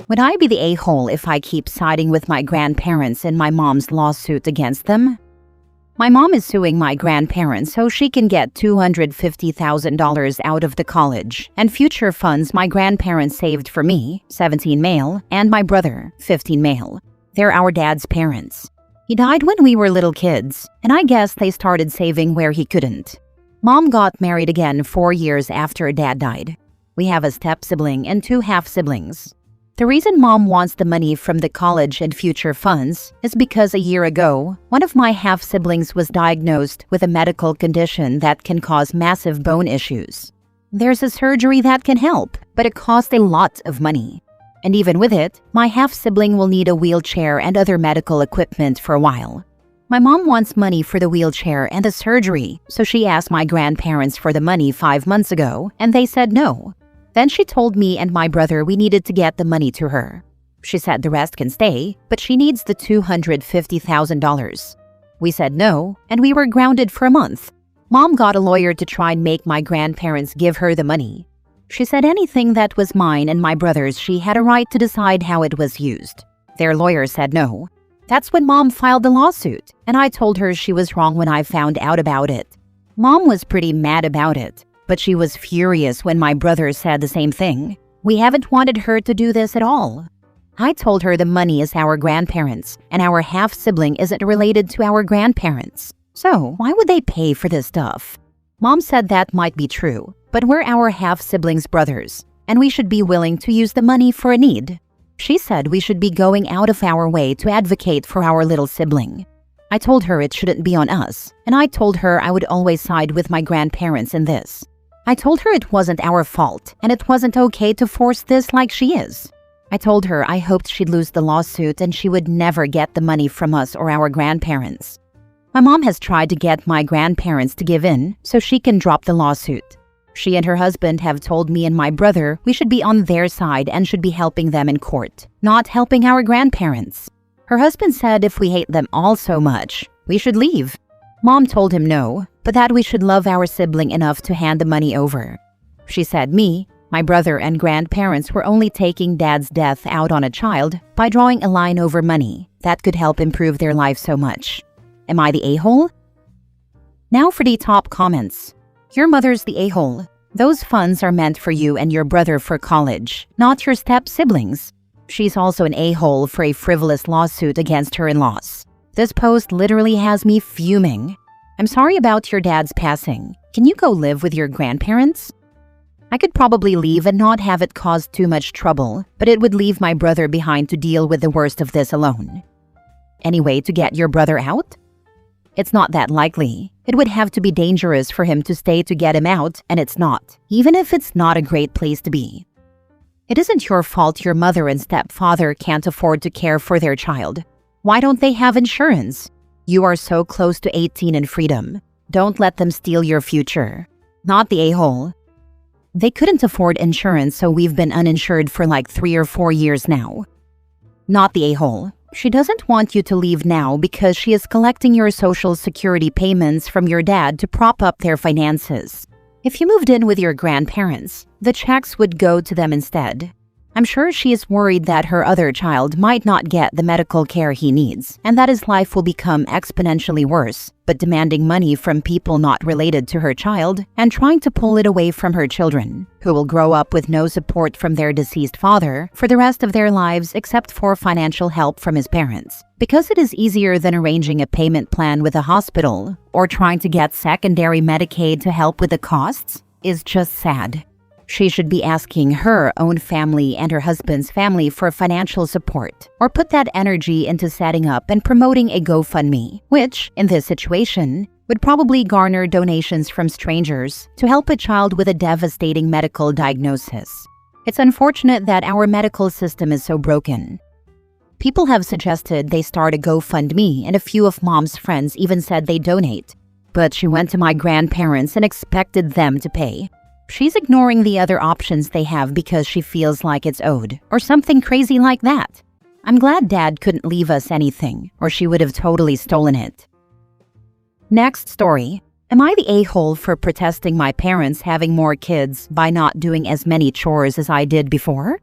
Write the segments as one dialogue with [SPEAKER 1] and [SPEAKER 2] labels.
[SPEAKER 1] Would I be the a-hole if I keep siding with my grandparents in my mom's lawsuit against them? My mom is suing my grandparents so she can get $250,000 out of the college and future funds my grandparents saved for me, 17 male, and my brother, 15 male. They're our dad's parents. He died when we were little kids, and I guess they started saving where he couldn't. Mom got married again 4 years after Dad died. We have a step-sibling and 2 half-siblings. The reason Mom wants the money from the college and future funds is because a year ago, one of my half-siblings was diagnosed with a medical condition that can cause massive bone issues. There's a surgery that can help, but it costs a lot of money. And even with it, my half-sibling will need a wheelchair and other medical equipment for a while. My mom wants money for the wheelchair and the surgery, so she asked my grandparents for the money 5 months ago, and they said no. Then she told me and my brother we needed to get the money to her. She said the rest can stay, but she needs the $250,000. We said no, and we were grounded for a month. Mom got a lawyer to try and make my grandparents give her the money. She said anything that was mine and my brother's, she had a right to decide how it was used. Their lawyer said no. That's when Mom filed the lawsuit, and I told her she was wrong when I found out about it. Mom was pretty mad about it, but she was furious when my brother said the same thing. We haven't wanted her to do this at all. I told her the money is our grandparents, and our half-sibling isn't related to our grandparents. So why would they pay for this stuff? Mom said that might be true, but we're our half-siblings' brothers, and we should be willing to use the money for a need. She said we should be going out of our way to advocate for our little sibling. I told her it shouldn't be on us, and I told her I would always side with my grandparents in this. I told her it wasn't our fault, and it wasn't okay to force this like she is. I told her I hoped she'd lose the lawsuit and she would never get the money from us or our grandparents. My mom has tried to get my grandparents to give in so she can drop the lawsuit. She and her husband have told me and my brother we should be on their side and should be helping them in court, not helping our grandparents. Her husband said if we hate them all so much, we should leave. Mom told him no, but that we should love our sibling enough to hand the money over. She said me, my brother, and grandparents were only taking Dad's death out on a child by drawing a line over money that could help improve their life so much. Am I the a-hole? Now for the top comments. Your mother's the a-hole. Those funds are meant for you and your brother for college, not your step-siblings. She's also an a-hole for a frivolous lawsuit against her in-laws. This post literally has me fuming. I'm sorry about your dad's passing. Can you go live with your grandparents? I could probably leave and not have it cause too much trouble, but it would leave my brother behind to deal with the worst of this alone. Any way to get your brother out? It's not that likely. It would have to be dangerous for him to stay to get him out, and it's not, even if it's not a great place to be. It isn't your fault your mother and stepfather can't afford to care for their child. Why don't they have insurance? You are so close to 18 and freedom. Don't let them steal your future. Not the a-hole. They couldn't afford insurance, so we've been uninsured for like 3 or 4 years now. Not the a-hole. She doesn't want you to leave now because she is collecting your social security payments from your dad to prop up their finances. If you moved in with your grandparents, the checks would go to them instead. I'm sure she is worried that her other child might not get the medical care he needs, and that his life will become exponentially worse, but demanding money from people not related to her child and trying to pull it away from her children, who will grow up with no support from their deceased father for the rest of their lives except for financial help from his parents. Because it is easier than arranging a payment plan with a hospital or trying to get secondary Medicaid to help with the costs, is just sad. She should be asking her own family and her husband's family for financial support, or put that energy into setting up and promoting a GoFundMe, which, in this situation, would probably garner donations from strangers to help a child with a devastating medical diagnosis. It's unfortunate that our medical system is so broken. People have suggested they start a GoFundMe, and a few of Mom's friends even said they donate. But she went to my grandparents and expected them to pay. She's ignoring the other options they have because she feels like it's owed, or something crazy like that. I'm glad Dad couldn't leave us anything, or she would have totally stolen it. Next story. Am I the a-hole for protesting my parents having more kids by not doing as many chores as I did before?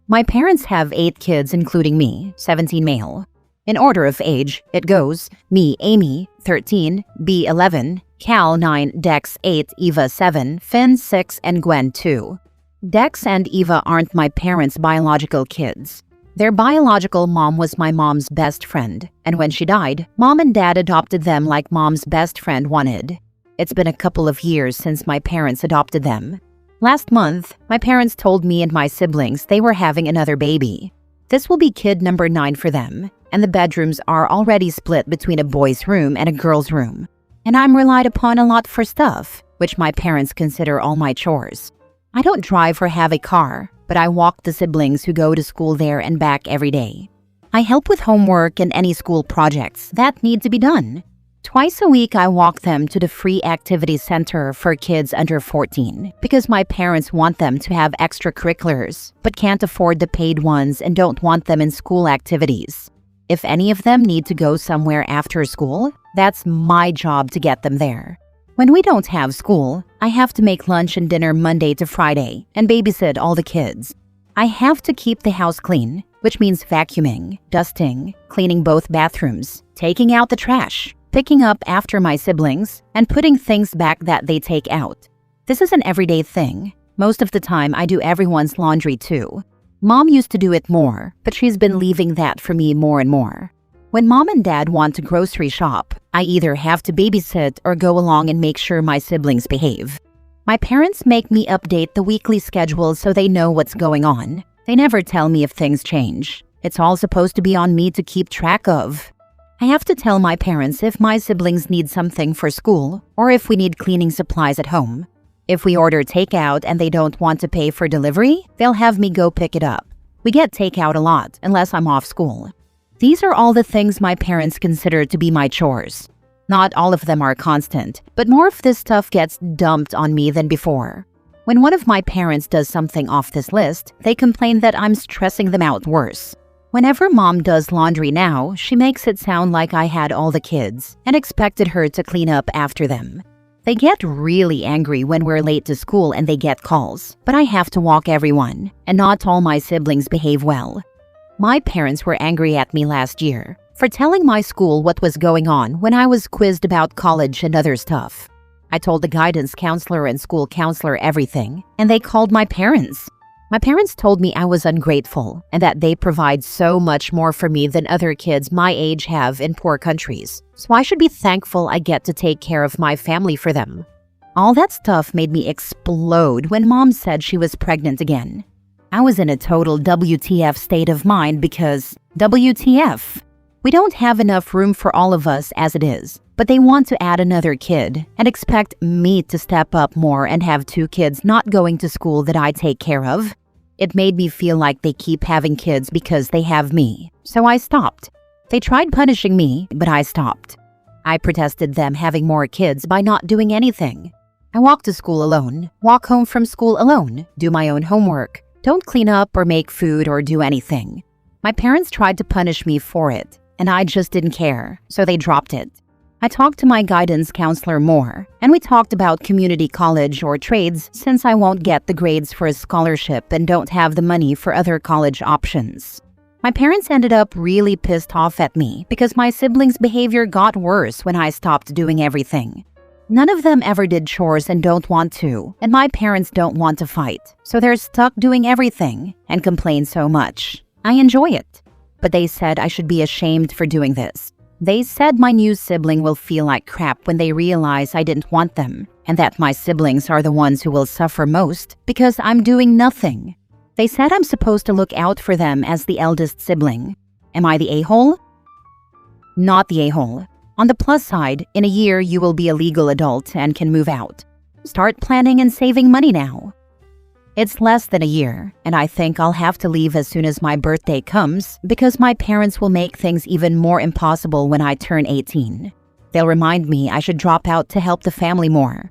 [SPEAKER 1] My parents have 8 kids including me, 17 male. In order of age, it goes me, Amy, 13, B, 11, Cal, 9, Dex, 8, Eva, 7, Finn, 6, and Gwen, 2. Dex and Eva aren't my parents' biological kids. Their biological mom was my mom's best friend, and when she died, Mom and Dad adopted them like Mom's best friend wanted. It's been a couple of years since my parents adopted them. Last month, my parents told me and my siblings they were having another baby. This will be kid number 9 for them, and the bedrooms are already split between a boy's room and a girl's room. And I'm relied upon a lot for stuff, which my parents consider all my chores. I don't drive or have a car, but I walk the siblings who go to school there and back every day. I help with homework and any school projects that need to be done. Twice a week, I walk them to the free activity center for kids under 14 because my parents want them to have extracurriculars, but can't afford the paid ones and don't want them in school activities. If any of them need to go somewhere after school, that's my job to get them there. When we don't have school, I have to make lunch and dinner Monday to Friday and babysit all the kids. I have to keep the house clean, which means vacuuming, dusting, cleaning both bathrooms, taking out the trash, picking up after my siblings, and putting things back that they take out. This is an everyday thing. Most of the time, I do everyone's laundry too. Mom used to do it more, but she's been leaving that for me more and more. When Mom and Dad want to grocery shop, I either have to babysit or go along and make sure my siblings behave. My parents make me update the weekly schedule so they know what's going on. They never tell me if things change. It's all supposed to be on me to keep track of. I have to tell my parents if my siblings need something for school or if we need cleaning supplies at home. If we order takeout and they don't want to pay for delivery, they'll have me go pick it up. We get takeout a lot unless I'm off school. These are all the things my parents consider to be my chores. Not all of them are constant, but more of this stuff gets dumped on me than before. When one of my parents does something off this list, they complain that I'm stressing them out worse. Whenever Mom does laundry now, she makes it sound like I had all the kids and expected her to clean up after them. They get really angry when we're late to school and they get calls, but I have to walk everyone, and not all my siblings behave well. My parents were angry at me last year for telling my school what was going on when I was quizzed about college and other stuff. I told the guidance counselor and school counselor everything, and they called my parents. My parents told me I was ungrateful and that they provide so much more for me than other kids my age have in poor countries, so I should be thankful I get to take care of my family for them. All that stuff made me explode when Mom said she was pregnant again. I was in a total WTF state of mind because WTF? We don't have enough room for all of us as it is, but they want to add another kid and expect me to step up more and have 2 kids not going to school that I take care of. It made me feel like they keep having kids because they have me, so I stopped. They tried punishing me, but I stopped. I protested them having more kids by not doing anything. I walk to school alone, walk home from school alone, do my own homework, don't clean up or make food or do anything. My parents tried to punish me for it, and I just didn't care, so they dropped it. I talked to my guidance counselor more, and we talked about community college or trades since I won't get the grades for a scholarship and don't have the money for other college options. My parents ended up really pissed off at me because my siblings' behavior got worse when I stopped doing everything. None of them ever did chores and don't want to, and my parents don't want to fight, so they're stuck doing everything and complain so much. I enjoy it, but they said I should be ashamed for doing this. They said my new sibling will feel like crap when they realize I didn't want them, and that my siblings are the ones who will suffer most because I'm doing nothing. They said I'm supposed to look out for them as the eldest sibling. Am I the a-hole? Not the a-hole. On the plus side, in a year you will be a legal adult and can move out. Start planning and saving money now. It's less than a year, and I think I'll have to leave as soon as my birthday comes because my parents will make things even more impossible when I turn 18. They'll remind me I should drop out to help the family more.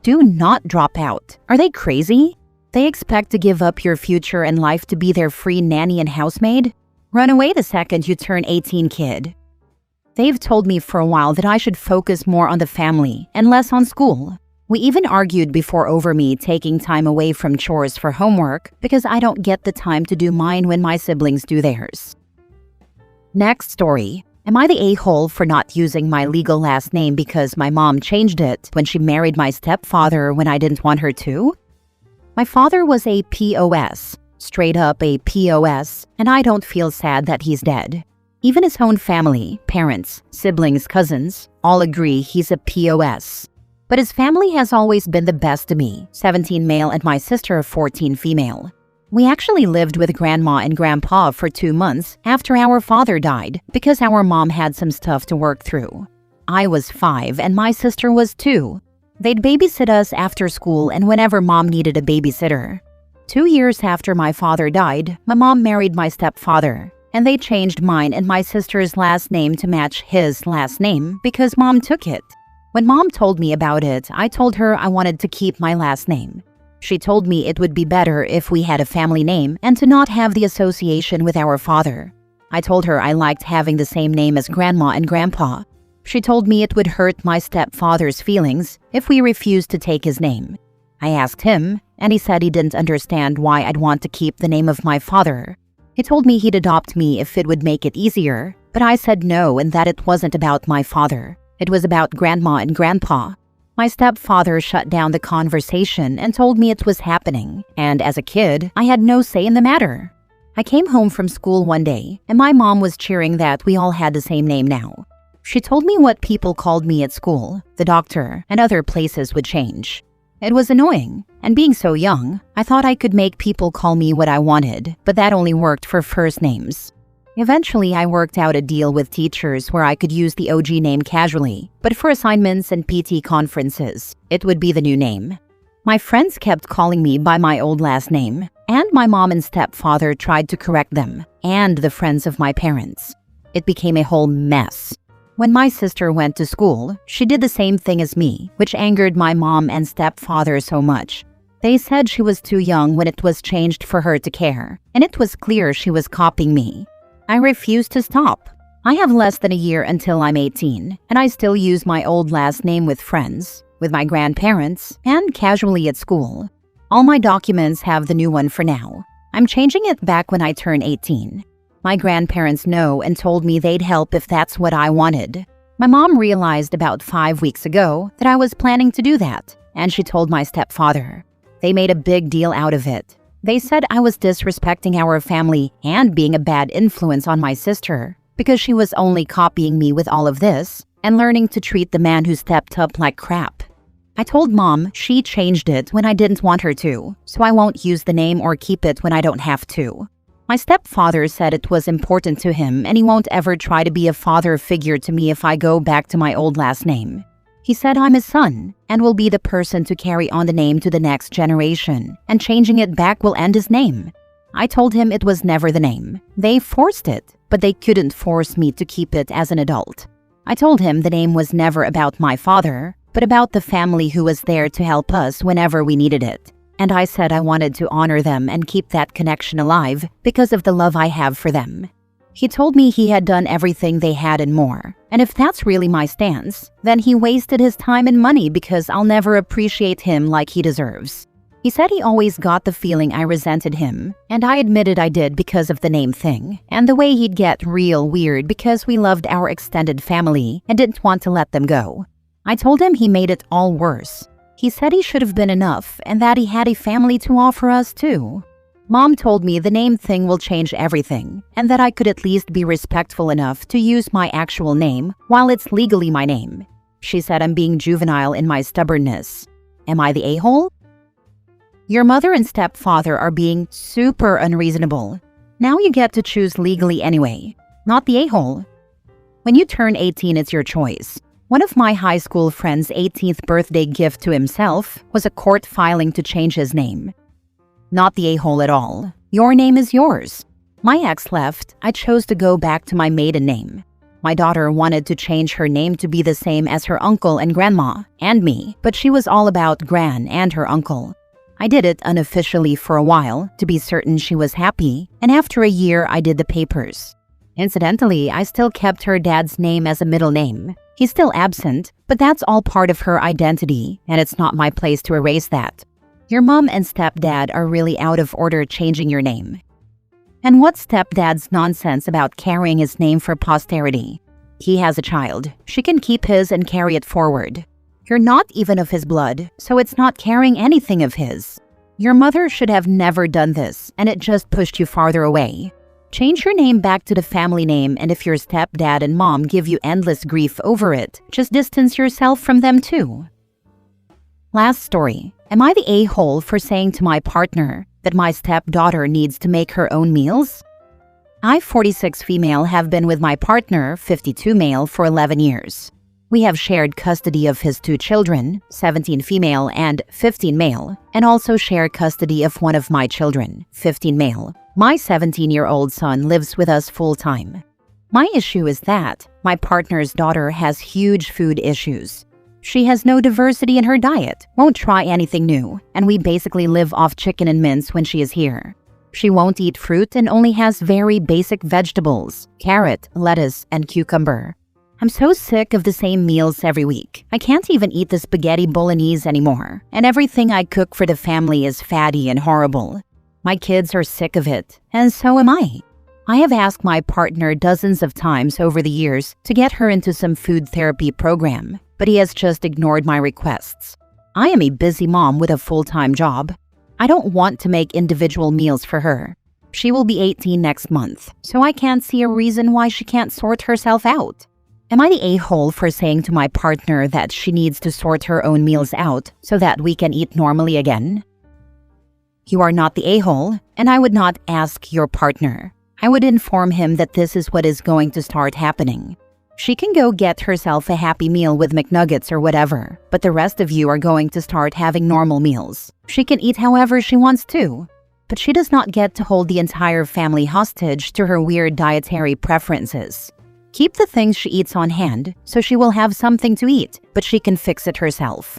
[SPEAKER 1] Do not drop out. Are they crazy? They expect to give up your future and life to be their free nanny and housemaid? Run away the second you turn 18, kid. They've told me for a while that I should focus more on the family and less on school. We even argued before over me taking time away from chores for homework because I don't get the time to do mine when my siblings do theirs. Next story. Am I the a-hole for not using my legal last name because my mom changed it when she married my stepfather when I didn't want her to? My father was a POS, straight up a POS, and I don't feel sad that he's dead. Even his own family, parents, siblings, cousins, all agree he's a POS. But his family has always been the best to me, 17 male and my sister 14 female. We actually lived with Grandma and Grandpa for 2 months after our father died because our mom had some stuff to work through. I was 5 and my sister was 2. They'd babysit us after school and whenever mom needed a babysitter. 2 years after my father died, my mom married my stepfather, and they changed mine and my sister's last name to match his last name because mom took it. When mom told me about it, I told her I wanted to keep my last name. She told me it would be better if we had a family name and to not have the association with our father. I told her I liked having the same name as Grandma and Grandpa. She told me it would hurt my stepfather's feelings if we refused to take his name. I asked him, and he said he didn't understand why I'd want to keep the name of my father. He told me he'd adopt me if it would make it easier, but I said no and that it wasn't about my father. It was about Grandma and Grandpa. My stepfather shut down the conversation and told me it was happening, and as a kid, I had no say in the matter. I came home from school one day, and my mom was cheering that we all had the same name now. She told me what people called me at school, the doctor, and other places would change. It was annoying, and being so young, I thought I could make people call me what I wanted, but that only worked for first names. Eventually, I worked out a deal with teachers where I could use the OG name casually, but for assignments and PT conferences, it would be the new name. My friends kept calling me by my old last name, and my mom and stepfather tried to correct them, and the friends of my parents. It became a whole mess. When my sister went to school, she did the same thing as me, which angered my mom and stepfather so much. They said she was too young when it was changed for her to care, and it was clear she was copying me. I refuse to stop. I have less than a year until I'm 18, and I still use my old last name with friends, with my grandparents, and casually at school. All my documents have the new one for now. I'm changing it back when I turn 18. My grandparents know and told me they'd help if that's what I wanted. My mom realized about 5 weeks ago that I was planning to do that, and she told my stepfather. They made a big deal out of it. They said I was disrespecting our family and being a bad influence on my sister because she was only copying me with all of this and learning to treat the man who stepped up like crap. I told mom she changed it when I didn't want her to, so I won't use the name or keep it when I don't have to. My stepfather said it was important to him and he won't ever try to be a father figure to me if I go back to my old last name. He said I'm his son and will be the person to carry on the name to the next generation, and changing it back will end his name. I told him it was never the name. They forced it, but they couldn't force me to keep it as an adult. I told him the name was never about my father, but about the family who was there to help us whenever we needed it. And I said I wanted to honor them and keep that connection alive because of the love I have for them. He told me he had done everything they had and more, and if that's really my stance, then he wasted his time and money because I'll never appreciate him like he deserves. He said he always got the feeling I resented him, and I admitted I did because of the name thing, and the way he'd get real weird because we loved our extended family and didn't want to let them go. I told him he made it all worse. He said he should have been enough and that he had a family to offer us too. Mom told me the name thing will change everything, and that I could at least be respectful enough to use my actual name while it's legally my name. She said I'm being juvenile in my stubbornness. Am I the a-hole? Your mother and stepfather are being super unreasonable. Now you get to choose legally anyway, not the a-hole. When you turn 18, it's your choice. One of my high school friend's 18th birthday gift to himself was a court filing to change his name. Not the a-hole at all. Your name is yours. My ex left, I chose to go back to my maiden name. My daughter wanted to change her name to be the same as her uncle and grandma, and me, but she was all about Gran and her uncle. I did it unofficially for a while, to be certain she was happy, and after a year I did the papers. Incidentally, I still kept her dad's name as a middle name. He's still absent, but that's all part of her identity, and it's not my place to erase that. Your mom and stepdad are really out of order changing your name. And what's stepdad's nonsense about carrying his name for posterity? He has a child. She can keep his and carry it forward. You're not even of his blood, so it's not carrying anything of his. Your mother should have never done this, and it just pushed you farther away. Change your name back to the family name, and if your stepdad and mom give you endless grief over it, just distance yourself from them too. Last story. Am I the a-hole for saying to my partner that my stepdaughter needs to make her own meals? I, 46 female, have been with my partner, 52 male, for 11 years. We have shared custody of his 2 children, 17 female and 15 male, and also share custody of one of my children, 15 male. My 17-year-old son lives with us full-time. My issue is that my partner's daughter has huge food issues. She has no diversity in her diet, won't try anything new, and we basically live off chicken and mince when she is here. She won't eat fruit and only has very basic vegetables, carrot, lettuce, and cucumber. I'm so sick of the same meals every week. I can't even eat the spaghetti bolognese anymore, and everything I cook for the family is fatty and horrible. My kids are sick of it, and so am I. I have asked my partner dozens of times over the years to get her into some food therapy program, but he has just ignored my requests. I am a busy mom with a full-time job. I don't want to make individual meals for her. She will be 18 next month, so I can't see a reason why she can't sort herself out. Am I the a-hole for saying to my partner that she needs to sort her own meals out so that we can eat normally again? You are not the a-hole, and I would not ask your partner. I would inform him that this is what is going to start happening. She can go get herself a Happy Meal with McNuggets or whatever, but the rest of you are going to start having normal meals. She can eat however she wants to, but she does not get to hold the entire family hostage to her weird dietary preferences. Keep the things she eats on hand so she will have something to eat, but she can fix it herself.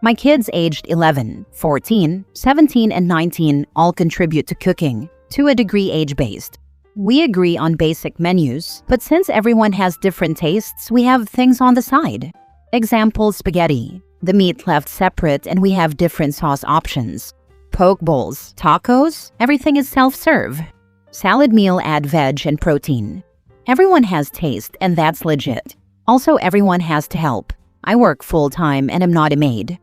[SPEAKER 1] My kids aged 11, 14, 17, and 19 all contribute to cooking, to a degree age-based. We agree on basic menus, but since everyone has different tastes, we have things on the side. Example, spaghetti. The meat left separate and we have different sauce options. Poke bowls, tacos, everything is self-serve. Salad meal, add veg and protein. Everyone has taste, and that's legit. Also, everyone has to help. I work full-time and am not a maid.